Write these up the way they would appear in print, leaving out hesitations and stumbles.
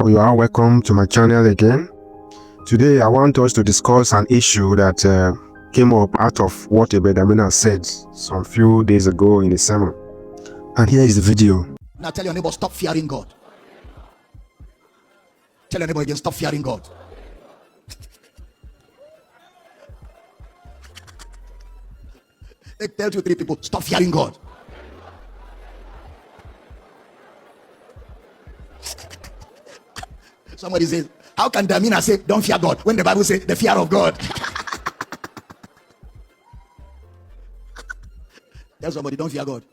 You are welcome to my channel again. Today I want us to discuss an issue that came up out of what Abel Damina said some few days ago in a sermon. And here is the video. Now tell your neighbor, stop fearing God. Tell your neighbor again, stop fearing God. Tell 2 or 3 people, stop fearing God. Somebody says, how can Damina say don't fear God when the Bible says the fear of God? Tell somebody, don't fear God.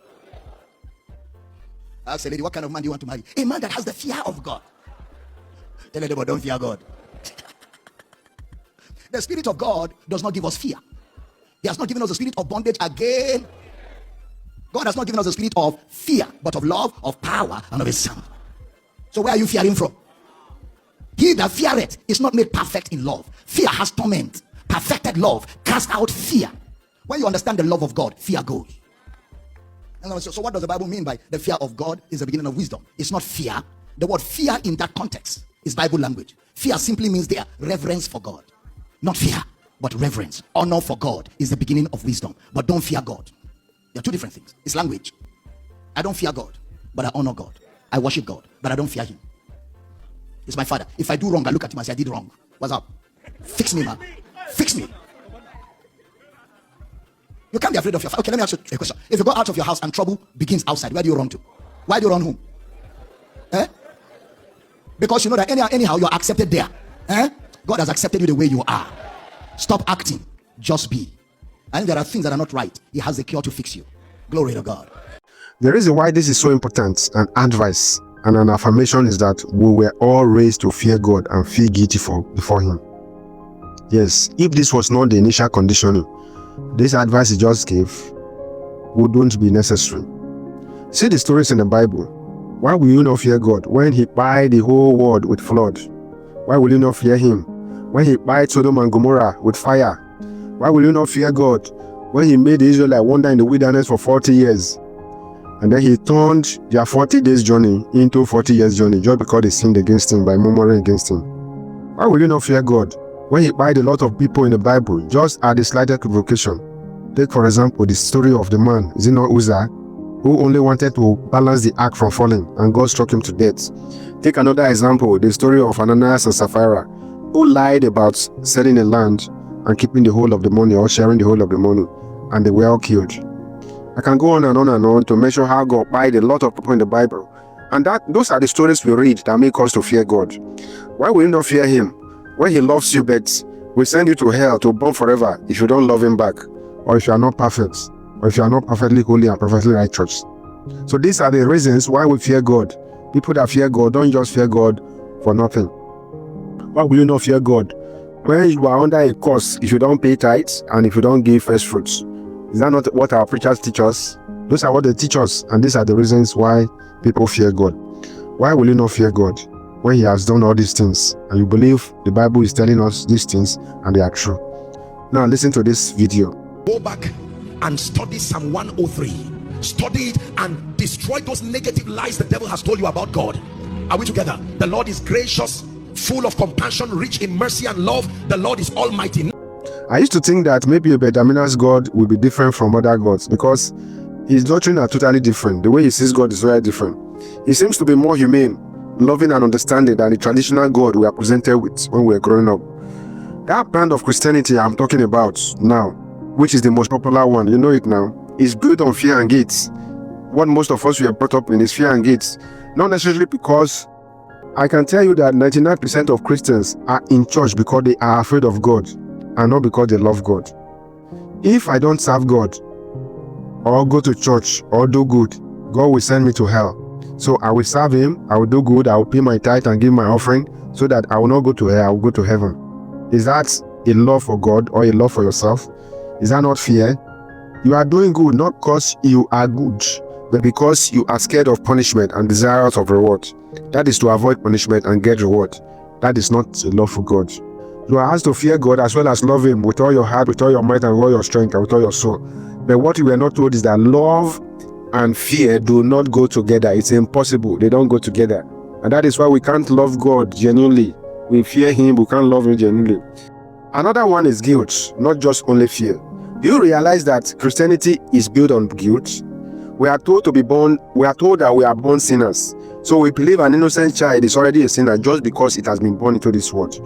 Ask a lady, what kind of man do you want to marry? A man that has the fear of God. Tell her, don't fear God. The Spirit of God does not give us fear. He has not given us the spirit of bondage again. God has not given us the spirit of fear, but of love, of power, and of a sound. So where are you fearing from? He that feareth is not made perfect in love. Fear has torment. Perfected love casts out fear. When you understand the love of God, fear goes. So what does the Bible mean by the fear of God is the beginning of wisdom? It's not fear. The word fear in that context is Bible language. Fear simply means there reverence for God. Not fear, but reverence. Honor for God is the beginning of wisdom. But don't fear God. There are 2 different things. It's language. I don't fear God, but I honor God. I worship God, but I don't fear him. It's my father. If I do wrong, I look at him and say, I did wrong. What's up? Fix me, man. Fix me. You can't be afraid of your father. Okay, let me ask you a question. If you go out of your house and trouble begins outside, where do you run to? Why do you run home? Because you know that anyhow you're accepted there. God has accepted you the way you are. Stop acting. Just be. And if there are things that are not right, he has the cure to fix you. Glory to God. The reason why this is so important, an advice and an affirmation, is that we were all raised to fear God and feel guilty before him. Yes, if this was not the initial conditioning, this advice he just gave wouldn't be necessary. See the stories in the Bible. Why will you not fear God when he buried the whole world with flood? Why will you not fear him when he buried Sodom and Gomorrah with fire? Why will you not fear God when he made the Israelites wander in the wilderness for 40 years? And then he turned their 40 days journey into 40 years journey just because they sinned against him by murmuring against him. Why will you not fear God when he buried a lot of people in the Bible just at the slightest provocation? Take for example the story of the man, is it not Uzzah, who only wanted to balance the ark from falling and God struck him to death. Take another example, the story of Ananias and Sapphira, who lied about selling a land and keeping the whole of the money or sharing the whole of the money, and they were all killed. I can go on and on and on to mention how God buried a lot of people in the Bible, and those are the stories we read that make us to fear God. Why will you not fear him when he loves you but will send you to hell to burn forever if you don't love him back, or if you are not perfect, or if you are not perfectly holy and perfectly righteous? So these are the reasons why we fear God. People that fear God don't just fear God for nothing. Why will you not fear God when you are under a curse if you don't pay tithes and if you don't give first fruits? Is that not what our preachers teach us? Those are what they teach us, and these are the reasons why people fear God. Why will you not fear God when he has done all these things and you believe the Bible is telling us these things and they are true? Now listen to this video. Go back and study Psalm 103. Study it and destroy those negative lies the devil has told you about God. Are we together? The Lord is gracious, full of compassion, rich in mercy and love. The Lord is almighty. I used to think that maybe Abel Damina's God will be different from other gods because his doctrine are totally different. The way he sees God is very different. He seems to be more humane, loving and understanding than the traditional God we are presented with when we were growing up. That brand of Christianity I'm talking about now, which is the most popular one, you know it now, is built on fear and gates. What most of us were brought up in is fear and gates. Not necessarily because I can tell you that 99% of Christians are in church because they are afraid of God and not because they love God. If I don't serve God or go to church or do good, God will send me to hell. So I will serve him, I will do good, I will pay my tithe and give my offering so that I will not go to hell, I will go to heaven. Is that a love for God or a love for yourself? Is that not fear? You are doing good not because you are good, but because you are scared of punishment and desirous of reward. That is to avoid punishment and get reward. That is not a love for God. You are asked to fear God as well as love him with all your heart, with all your might and with all your strength and with all your soul. But what we are not told is that love and fear do not go together. It's impossible. They don't go together. And that is why we can't love God genuinely. We fear him, we can't love him genuinely. Another one is guilt, not just only fear. Do you realize that Christianity is built on guilt? We are told that we are born sinners. So we believe an innocent child is already a sinner just because it has been born into this world.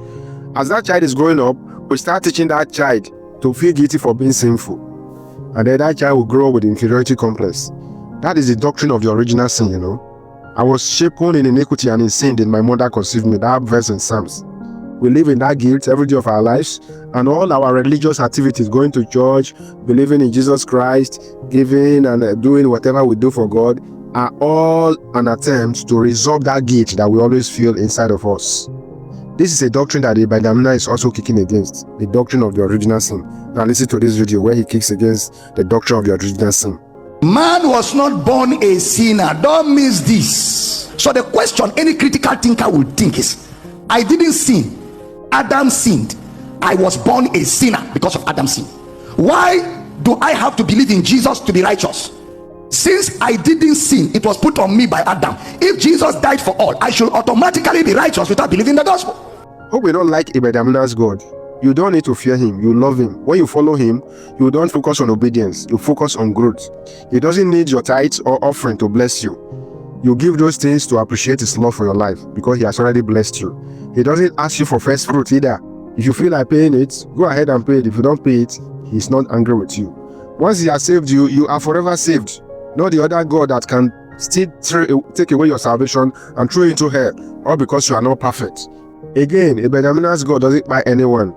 As that child is growing up, we start teaching that child to feel guilty for being sinful. And then that child will grow up with inferiority complex. That is the doctrine of the original sin, you know. I was shapen in iniquity and in sin did my mother conceive me. That verse in Psalms. We live in that guilt every day of our lives, and all our religious activities, going to church, believing in Jesus Christ, giving and doing whatever we do for God, are all an attempt to resolve that guilt that we always feel inside of us. This is a doctrine that Abel Damina is also kicking against, the doctrine of the original sin. Now listen to this video where he kicks against the doctrine of the original sin. Man was not born a sinner. Don't miss this. So the question any critical thinker would think is, I didn't sin. Adam sinned. I was born a sinner because of Adam's sin. Why do I have to believe in Jesus to be righteous? Since I didn't sin, it was put on me by Adam. If Jesus died for all, I should automatically be righteous without believing the gospel. Hope we don't like Abel Damina's God. You don't need to fear him, you love him. When you follow him, you don't focus on obedience, you focus on growth. He doesn't need your tithes or offering to bless you. You give those things to appreciate his love for your life because he has already blessed you. He doesn't ask you for first fruit either. If you feel like paying it, go ahead and pay it. If you don't pay it, he's not angry with you. Once he has saved you, you are forever saved. Not the other God that can still take away your salvation and throw you into hell, all because you are not perfect. Again, Abel Damina's God doesn't buy anyone.